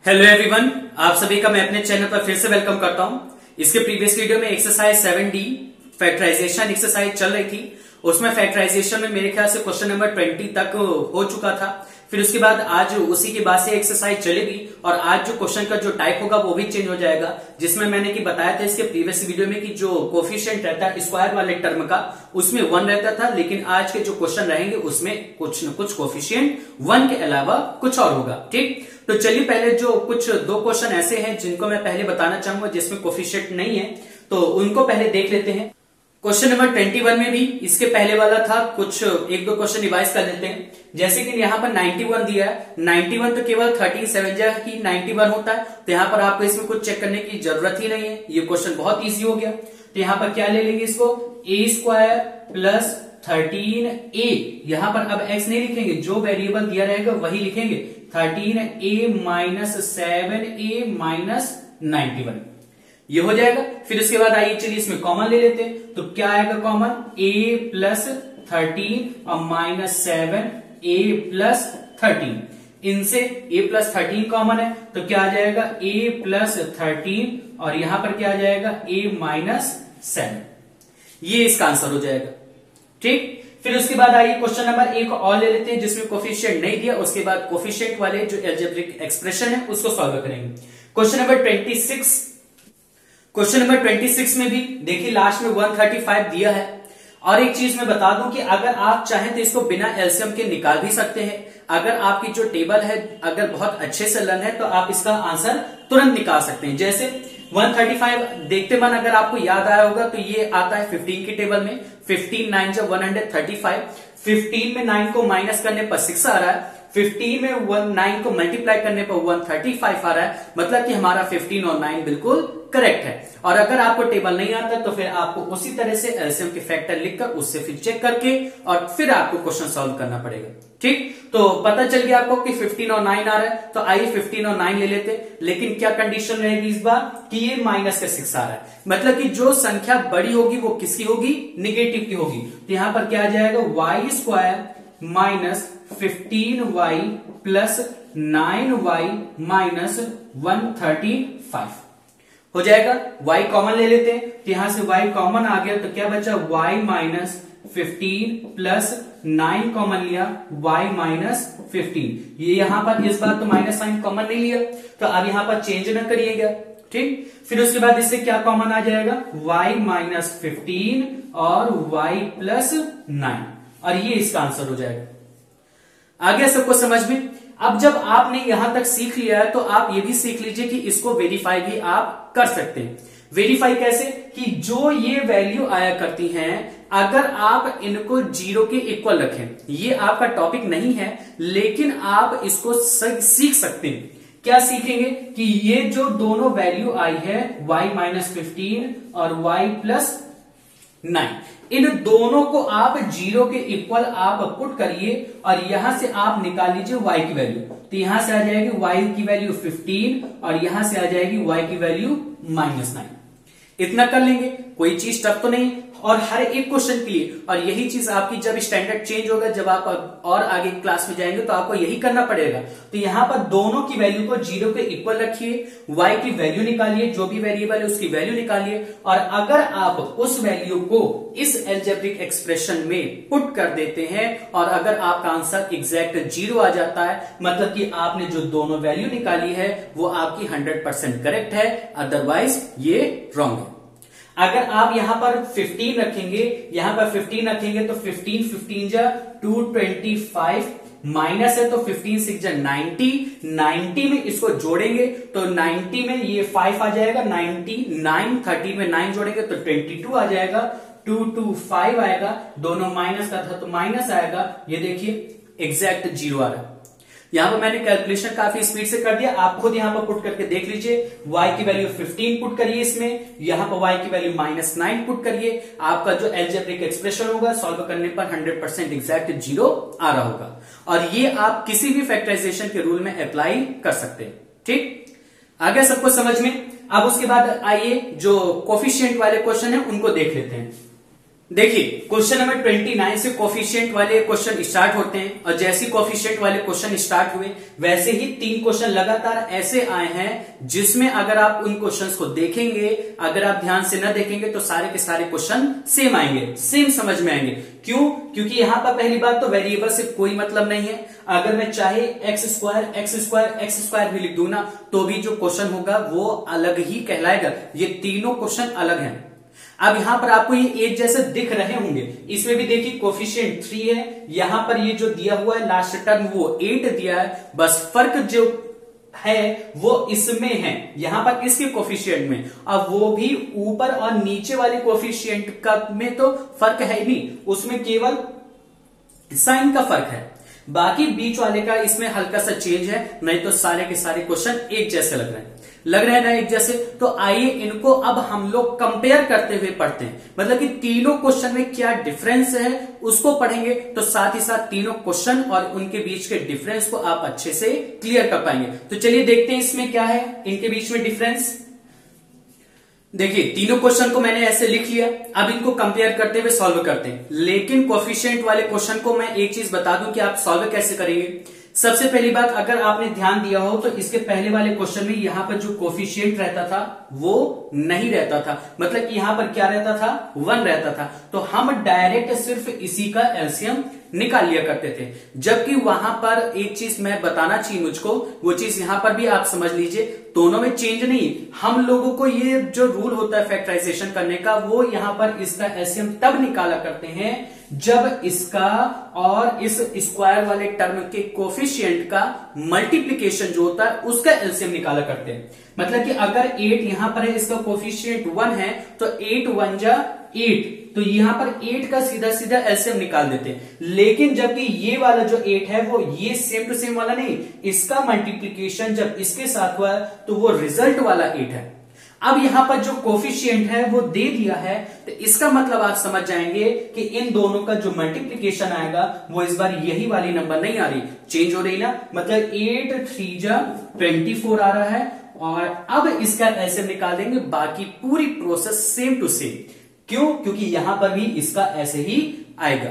Hello everyone, आप सभी का मैं अपने चैनल पर फिर से वेलकम करता हूं। इसके प्रीवियस वीडियो में एक्सरसाइज 7D फैक्टराइजेशन एक्सरसाइज चल रही थी। उसमें फैक्टराइजेशन में मेरे ख्याल से क्वेश्चन नंबर 20 तक हो चुका था। फिर उसके बाद आज उसी के बाद से एक्सरसाइज चलेगी और आज जो क्वेश्चन का जो टाइप होगा वो भी चेंज हो जाएगा। जिसमें मैंने कि बताया था इसके प्रीवियस वीडियो में कि जो कोफिशिएंट रहता है स्क्वायर वाले टर्म का उसमें 1 रहता था, लेकिन आज के जो क्वेश्चन रहेंगे उसमें कुछ न कुछ कोफिशिएंट 1 के अलावा कुछ और होगा। ठीक, तो चलिए पहले जो कुछ 2 क्वेश्चन ऐसे हैं जिनको मैं पहले बताना चाहूंगा जिसमें कोफिशिएंट नहीं है, तो उनको पहले देख लेते हैं। क्वेश्चन नंबर 21 में भी इसके पहले वाला था, कुछ 1-2 क्वेश्चन रिवाइज कर लेते हैं। जैसे कि यहाँ पर 91 दिया है, 91 तो केवल 13 ही 91 होता है, तो यहाँ पर आपको इसमें कुछ चेक करने की जरूरत ही नहीं है। ये क्वेश्चन बहुत इजी हो गया। तो यहाँ पर क्या ले लेंगे इसको, a स्क्वायर प्लस 13a। यहाँ पर अब x नहीं लिखेंगे, जो वेरिएबल दिया रहेगा वही लिखेंगे, 13a माइनस 7a माइनस 91, ये हो जाएगा। फिर उसके बाद आइए चलिए इसमें कॉमन ले लेते हैं। तो क्या आएगा कॉमन, a प्लस 13 और माइनस 7a प्लस 13। इनसे a प्लस 13 कॉमन है तो क्या आ जाएगा a प्लस 13 और यहां पर क्या आ जाएगा a माइनस 7। ये इसका आंसर हो जाएगा। ठीक, फिर उसके बाद आइए क्वेश्चन नंबर 1 और ले लेते हैं जिसमें कोफिशिएंट नहीं दिया। उसके बाद कोफिशिएंट वाले जो अलजेब्रिक एक्सप्रेशन है उसको सॉल्व करेंगे। क्वेश्चन नंबर 26 में भी देखिए लास्ट में 135 दिया है। और एक चीज मैं बता दूं कि अगर आप चाहें तो इसको बिना एलसीएम के निकाल भी सकते हैं। अगर आपकी जो टेबल है अगर बहुत अच्छे से लर्न है तो आप इसका आंसर तुरंत निकाल सकते हैं। जैसे 135 देखते मन अगर आपको याद आया होगा तो ये आता है 15 की टेबल में। 15 9 जब 135, 15 में 9 को माइनस करने पर 6 आ रहा है, 15 में 9 को मल्टीप्लाई करने पर 135 आ रहा है, मतलब कि हमारा 15 और 9 बिल्कुल करेक्ट है। और अगर आपको टेबल नहीं आता तो फिर आपको उसी तरह से एलसीएम के फैक्टर लिखकर उससे फिर चेक करके और फिर आपको क्वेश्चन सॉल्व करना पड़ेगा। ठीक, तो पता चल गया आपको कि 15 और 9 आ रहा है, तो आइए 15 और 9 ले लेते। लेकिन क्या कंडीशन रहेगी इस बार कि ये माइनस का 6 आ रहा है, मतलब कि जो संख्या बड़ी होगी वो किसकी होगी, निगेटिव की होगी। तो यहां पर क्या आ जाएगा, y square minus 15y plus 9y minus 135 हो जाएगा। y कॉमन ले लेते हैं, तो यहां से y कॉमन आ गया तो क्या बचा, y माइनस 15 प्लस 9 कॉमन लिया, y माइनस 15। ये यहां पर इस बार तो माइनस साइन कॉमन नहीं लिया, तो अब यहां पर चेंज ना करिएगा। ठीक, फिर उसके बाद इससे क्या कॉमन आ जाएगा, y माइनस 15 और y प्लस 9, और ये इसका आंसर हो जाएगा। आ गया सबको समझ में। अब जब आपने यहां तक सीख लिया है तो आप ये भी सीख लीजिए कि इसको वेरीफाई भी आप कर सकते हैं। वेरीफाई कैसे, कि जो ये वैल्यू आया करती हैं अगर आप इनको 0 के इक्वल रखें, ये आपका टॉपिक नहीं है लेकिन आप इसको सीख सकते हैं। क्या सीखेंगे कि ये जो दोनों वैल्यू आई है y माइनस 15 और y प्लस 9, इन दोनों को आप 0 के इक्वल आप पुट करिए और यहां से आप निकाल लीजिए y की वैल्यू। तो यहां से आ जाएगी y की वैल्यू 15 और यहां से आ जाएगी y की वैल्यू माइनस 9। इतना कर लेंगे, कोई चीज टफ तो नहीं और हर एक क्वेश्चन के लिए। और यही चीज आपकी जब स्टैंडर्ड चेंज होगा, जब आप और आगे क्लास में जाएंगे तो आपको यही करना पड़ेगा। तो यहां पर दोनों की वैल्यू को 0 के इक्वल रखिए, y की वैल्यू निकालिए, जो भी वेरिएबल है उसकी वैल्यू निकालिए, और अगर आप उस वैल्यू को इस अलजेब्रिक एक्सप्रेशन में पुट कर देते हैं और अगर आपका आंसर एग्जैक्ट 0 आ जाता है, मतलब कि आपने जो दोनों वैल्यू निकाली है वो आपकी 100% करेक्ट है, अदरवाइज ये रॉन्ग है। अगर आप यहां पर 15 रखेंगे, यहां पर 15 रखेंगे तो 15 जा 225 माइनस है तो 15 6 जा 90 में इसको जोड़ेंगे तो 90 में ये 5 आ जाएगा, 99 13 में 9 जोड़ेंगे तो 22 आ जाएगा, 225 आएगा, दोनों माइनस का था तो माइनस आएगा। ये देखिए एग्जैक्ट 0 आ रहा है। यहां पर मैंने कैलकुलेशन काफी स्पीड से कर दिया, आप खुद यहां पर पुट करके देख लीजिए। y की वैल्यू 15 पुट करिए इसमें, यहां पर y की वैल्यू माइनस 9 पुट करिए, आपका जो अलजेब्रिक एक्सप्रेशन होगा सॉल्व करने पर 100% एग्जैक्ट 0 आ रहा होगा। और ये आप किसी भी फैक्टराइजेशन के रूल में अप्लाई कर सकते हैं। ठीक, आ गया सबको समझ में। अब उसके बाद आइए जो कोफिशिएंट वाले क्वेश्चन है उनको देख लेते हैं। देखिए क्वेश्चन नंबर 29 से कोफिशिएंट वाले क्वेश्चन स्टार्ट होते हैं और जैसे ही कोफिशिएंट वाले क्वेश्चन स्टार्ट हुए वैसे ही 3 क्वेश्चन लगातार ऐसे आए हैं जिसमें अगर आप उन क्वेश्चंस को देखेंगे, अगर आप ध्यान से न देखेंगे तो सारे के सारे क्वेश्चन सेम आएंगे, सेम समझ में आएंगे। क्यों? क्योंकि यहां पर पहली बात तो वेरिएबल से कोई मतलब नहीं है। अगर मैं चाहे एक्स स्क्वायर भी लिख दूं ना तो भी जो क्वेश्चन होगा वो अलग ही कहलाएगा। ये तीनों क्वेश्चन अलग हैं। अब यहां पर आपको ये एक जैसे दिख रहे होंगे, इसमें भी देखिए कोफिशिएंट 3 है, यहां पर ये जो दिया हुआ है लास्ट टर्म वो 8 दिया है, बस फर्क जो है वो इसमें है, यहां पर इसके कोफिशिएंट में। अब वो भी ऊपर और नीचे वाले कोफिशिएंट का में तो फर्क है ही नहीं, उसमें केवल साइन का फर्क है, बाकी बीच वाले का इसमें हल्का सा चेंज है, नहीं तो सारे के सारे क्वेश्चन एक जैसे लग रहे हैं ना एक जैसे। तो आइए इनको अब हम लोग कंपेयर करते हुए पढ़ते हैं, मतलब कि तीनों क्वेश्चन में क्या डिफरेंस है उसको पढ़ेंगे, तो साथ ही साथ तीनों क्वेश्चन और उनके बीच के डिफरेंस को आप अच्छे से क्लियर कर पाएंगे। तो चलिए देखते हैं इसमें क्या है इनके बीच में डिफरेंस। देखिए तीनों क्वेश्चन को मैंने ऐसे लिख लिया, अब इनको कंपेयर करते हुए सॉल्व करते हैं। लेकिन कोफिशिएंट वाले क्वेश्चन को मैं एक चीज बता दूं कि आप सॉल्व कैसे करेंगे। सबसे पहली बात, अगर आपने ध्यान दिया हो तो इसके पहले वाले क्वेश्चन में यहां पर जो कोफिशिएंट रहता था वो नहीं रहता था, मतलब कि यहां पर क्या रहता था, 1 रहता था। तो हम डायरेक्ट सिर्फ इसी का एलसीएम निकाल लिया करते थे, जबकि वहां पर एक चीज मैं बताना चाहिए मुझको, वो चीज यहां पर भी आप समझ लीजिए, दोनों में चेंज नहीं। हम लोगों को ये जो रूल होता है फैक्टराइजेशन करने का, वो यहां पर इसका एलसीएम तब निकाला करते हैं जब इसका और इस स्क्वायर वाले टर्म के कोफिशिएंट का मल्टीप्लीकेशन जो होता है उसका एलसीएम निकाला करते हैं। मतलब कि अगर 8 यहां पर है, इसका कोफिशिएंट 1 है, तो 8 1 जा 8, तो यहां पर 8 का सीधा सीधा एलसीएम निकाल देते हैं। लेकिन जबकि ये वाला जो 8 है वो ये सेम टू सेम वाला नहीं, इसका मल्टीप्लीकेशन जब इसके साथ हुआ तो वो रिजल्ट वाला 8 है। अब यहां पर जो कोफिशिएंट है वो दे दिया है, तो इसका मतलब आप समझ जाएंगे कि इन दोनों का जो मल्टीप्लीकेशन आएगा वो इस बार यही वाली नंबर नहीं आ रही, चेंज हो रही ना, मतलब 8 3 जा 24 आ रहा है। और अब इसका एलसीएम निकाल देंगे, बाकी पूरी प्रोसेस सेम टू सेम। क्यों? क्योंकि यहां पर भी इसका ऐसे ही आएगा।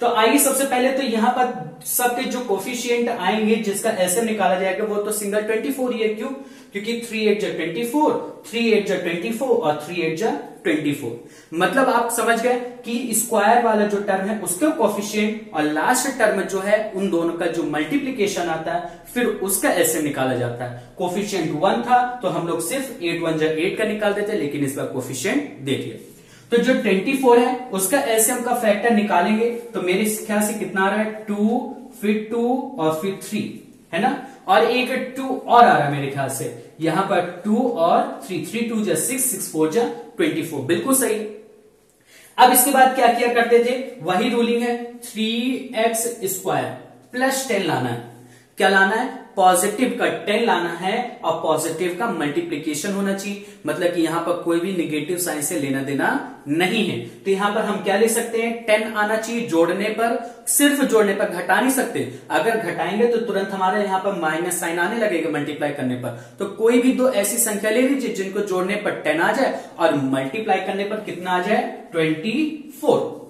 तो आइए सबसे पहले तो यहां पर सबके जो कोफिशिएंट आएंगे जिसका एलसीएम निकाला जाएगा वो तो सिंगल 24 ही है। क्यों? क्योंकि 3 8 जा 24, 3 8 जा 24 और 3 8 जा 24। मतलब आप समझ गए कि स्क्वायर वाला जो टर्म है उसका कोफिशिएंट और लास्ट टर्म जो है उन दोनों का जो मल्टीप्लीकेशन आता है फिर उसका एलसीएम निकाला जाता है। कोफिशिएंट 1 था तो हम लोग सिर्फ 8 1 जा 8 का निकाल देते, लेकिन इसका कोफिशिएंट देखिए। तो जो 24 है उसका एलसीएम का फैक्टर निकालेंगे तो मेरे ख्याल से कितना आ रहा है, 2 फिर 2 और फिर 3 है ना, और एक 2 और आ रहा है मेरे ख्याल से, यहां पर 2 और 3, 3 2 जा 6, 6 4 जा 24, बिल्कुल सही। अब इसके बाद क्या किया करते थे, वही रूलिंग है, 3x स्क्वायर प्लस 10 लाना है। क्या लाना है, पॉजिटिव का 10 लाना है और पॉजिटिव का मल्टीप्लीकेशन होना चाहिए, मतलब कि यहां पर कोई भी निगेटिव साइन से लेना देना नहीं है। तो यहां पर हम क्या ले सकते हैं, 10 आना चाहिए जोड़ने पर, सिर्फ जोड़ने पर, घटा नहीं सकते। अगर घटाएंगे तो तुरंत हमारे यहां पर माइनस साइन आने लगेगा मल्टीप्लाई करने पर। तो कोई भी दो ऐसी संख्या ले लीजिए जिनको जोड़ने पर 10 आ जाए और मल्टीप्लाई करने पर कितना आ जाए, 24।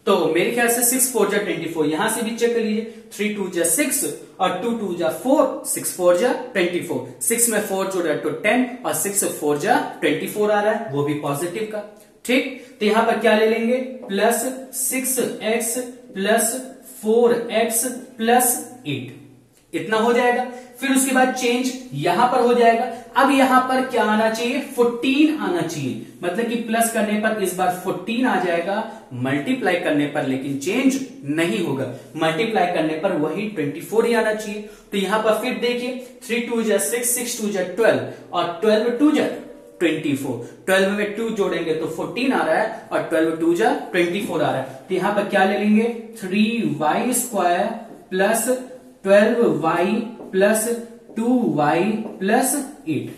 तो मेरे ख्याल से 6 4 जा 24, यहां से भी चेक कर लीजिए, 3 2 जा 6 और 2 2 जा 4, 6 4 जा 24, 6 में 4 जोड़ा तो 10 और 6 4 जा 24 आ रहा है, वो भी पॉजिटिव का। ठीक, तो यहां पर क्या ले लेंगे, plus 6x plus 4x plus 8, इतना हो जाएगा। फिर उसके बाद चेंज यहां पर हो जाएगा। अब यहां पर क्या आना चाहिए, 14 आना चाहिए, मतलब कि प्लस करने पर इस बार 14 आ जाएगा, मल्टीप्लाई करने पर लेकिन चेंज नहीं होगा, मल्टीप्लाई करने पर वही 24 ही आना चाहिए। तो यहां पर फिर देखिए, 3 2 जा 6, 6 2 जा 12 और 12 2 जा 24, 12 में 2 जोड़ेंगे तो 14 आ रहा है और 12 2 जा 24 आ रहा है। तो यहां पर क्या ले लेंगे, 3y square plus 12y plus 2y plus 8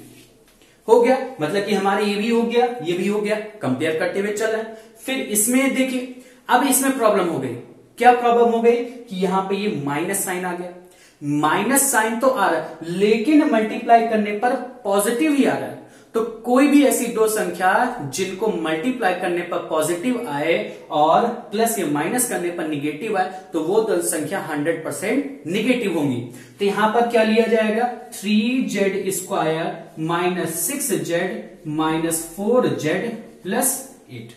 हो गया, मतलब कि हमारे ये भी हो गया, ये भी हो गया, कंपेयर करते हुए चल रहे हैं। फिर इसमें देखिए, अब इसमें प्रॉब्लम हो गई, क्या प्रॉब्लम हो गई कि यहां पे ये माइनस साइन आ गया, माइनस साइन तो आ रहा है लेकिन मल्टीप्लाई करने पर पॉजिटिव ही आ रहा है। तो कोई भी ऐसी दो संख्या जिनको मल्टीप्लाई करने पर पॉजिटिव आए और प्लस या माइनस करने पर निगेटिव आए तो वो दो संख्या 100% निगेटिव होंगी। तो यहां पर क्या लिया जाएगा 3z square minus 6z minus 4z plus 8।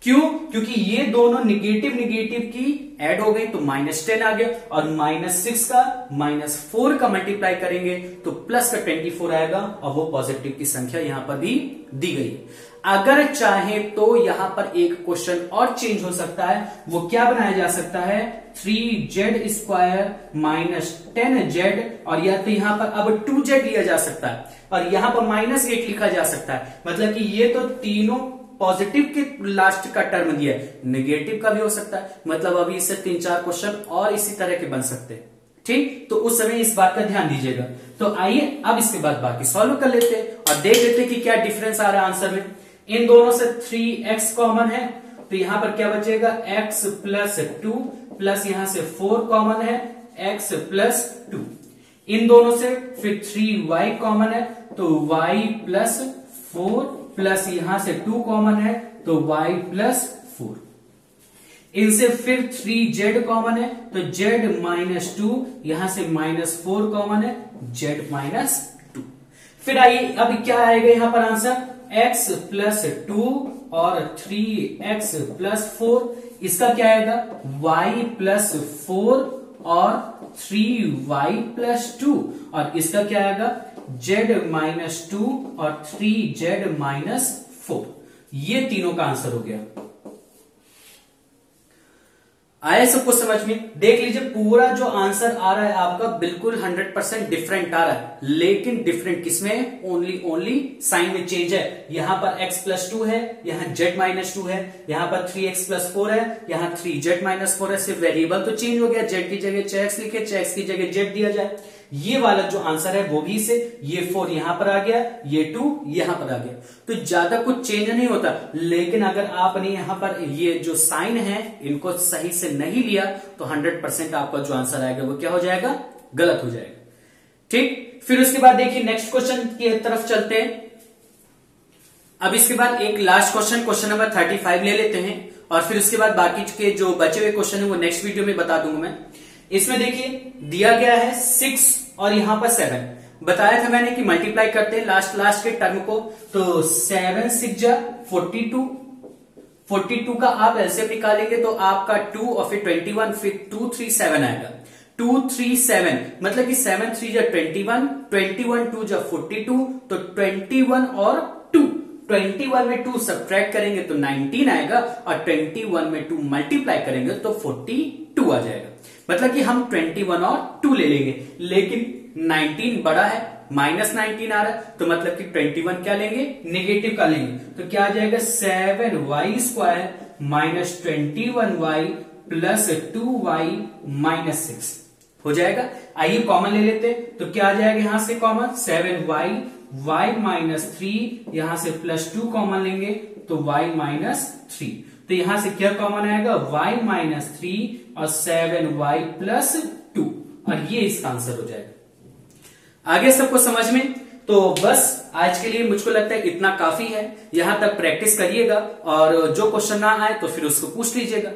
क्यों? क्योंकि ये दोनों निगेटिव निगेटिव की ऐड हो गई तो -10 आ गया और -6 का -4 का मल्टीप्लाई करेंगे तो प्लस का 24 आएगा और वो पॉजिटिव की संख्या यहां पर भी दी गई। अगर चाहे तो यहां पर एक क्वेश्चन और चेंज हो सकता है, वो क्या बनाया जा सकता है 3z स्क्वायर माइनस 10z और या तो यहां पर अब 2z लिया जा सकता है और यहां पर -8 लिखा जा सकता है। मतलब कि ये तो तीनों पॉजिटिव के लास्ट का टर्म दिया है, नेगेटिव का भी हो सकता है। मतलब अभी इससे 3-4 क्वेश्चन और इसी तरह के बन सकते हैं। ठीक, तो उस समय इस बात का ध्यान दीजिएगा। तो आइए अब इसके बाद बाकी सॉल्व कर लेते हैं और देख लेते हैं कि क्या डिफरेंस आ रहा है आंसर में। इन दोनों से 3x कॉमन है तो यहां पर क्या बचेगा x प्लस 2 प्लस यहां से 4 कॉमन है x प्लस 2। इन दोनों से फिर 3y कॉमन है तो y प्लस 4 प्लस यहां से 2 कॉमन है तो y प्लस 4। इनसे फिर 3z कॉमन है तो z माइनस 2 यहां से -4 कॉमन है z माइनस 2। फिर आइए अब क्या आएगा यहां पर आंसर x प्लस 2 और 3x प्लस 4। इसका क्या आएगा y प्लस 4 और 3y प्लस 2 और इसका क्या आएगा z माइनस 2 और 3z माइनस 4। ये तीनों का आंसर हो गया। आया सबको समझ में? देख लीजिए पूरा जो आंसर आ रहा है आपका बिल्कुल 100% डिफरेंट आ रहा है, लेकिन डिफरेंट किसमें ओनली साइन में चेंज है। यहां पर x प्लस 2 है, यहां z माइनस 2 है, यहां पर 3x प्लस 4 है, यहां 3z माइनस 4 है। सिर्फ वेरिएबल तो चेंज हो गया, z की जगह 6x लिखे, 6x की जगह z दिया जाए। ये वाला जो आंसर है वो भी से ये 4 यहां पर आ गया, ये 2 यहां पर आ गया। तो ज्यादा कुछ चेंज नहीं होता, लेकिन अगर आपने यहां पर ये जो साइन है इनको सही से नहीं लिया तो 100% आपका जो आंसर आएगा वो क्या हो जाएगा गलत हो जाएगा। ठीक, फिर उसके बाद देखिए नेक्स्ट क्वेश्चन की तरफ चलते हैं। अब इसके बाद एक लास्ट क्वेश्चन नंबर 35 ले लेते हैं और फिर उसके बाद बाकी के जो बचे हुए क्वेश्चन है वो नेक्स्ट वीडियो में बता दूंगा मैं। इसमें देखिए दिया गया है 6 और यहां पर 7। बताया था मैंने कि मल्टीप्लाई करते हैं लास्ट के टर्म को, तो 7 6 जा 42 का आप एलसीएम निकालेंगे तो आपका 2 और फिर 21 फिर 2 3 7 आएगा। 2 3 7 मतलब कि 7 3 जा 21, 21 2 जा 42 तो 21 और 2, 21 में 2 सब्ट्रैक्ट करेंगे तो 19 आएगा और 21 में 2 मल्टीप्लाई करेंगे तो 42 आ जाएगा। मतलब कि हम 21 और 2 ले लेंगे, लेकिन 19 बड़ा है, -19 आ रहा है तो मतलब कि 21 क्या लेंगे नेगेटिव का लेंगे। तो क्या आ जाएगा 7y square minus 21y plus 2y minus 6 हो जाएगा। आइए कॉमन ले लेते हैं तो क्या आ जाएगा यहां से कॉमन 7y, y माइनस 3 यहां से प्लस 2 कॉमन लेंगे तो y माइनस 3। तो यहां से क्या कॉमन आएगा y माइनस 3 और 7y प्लस 2 और ये इसका आंसर हो जाएगा। आगे सबको समझ में? तो बस आज के लिए मुझको लगता है इतना काफी है। यहां तक प्रैक्टिस करिएगा और जो क्वेश्चन ना आए तो फिर उसको पूछ लीजिएगा।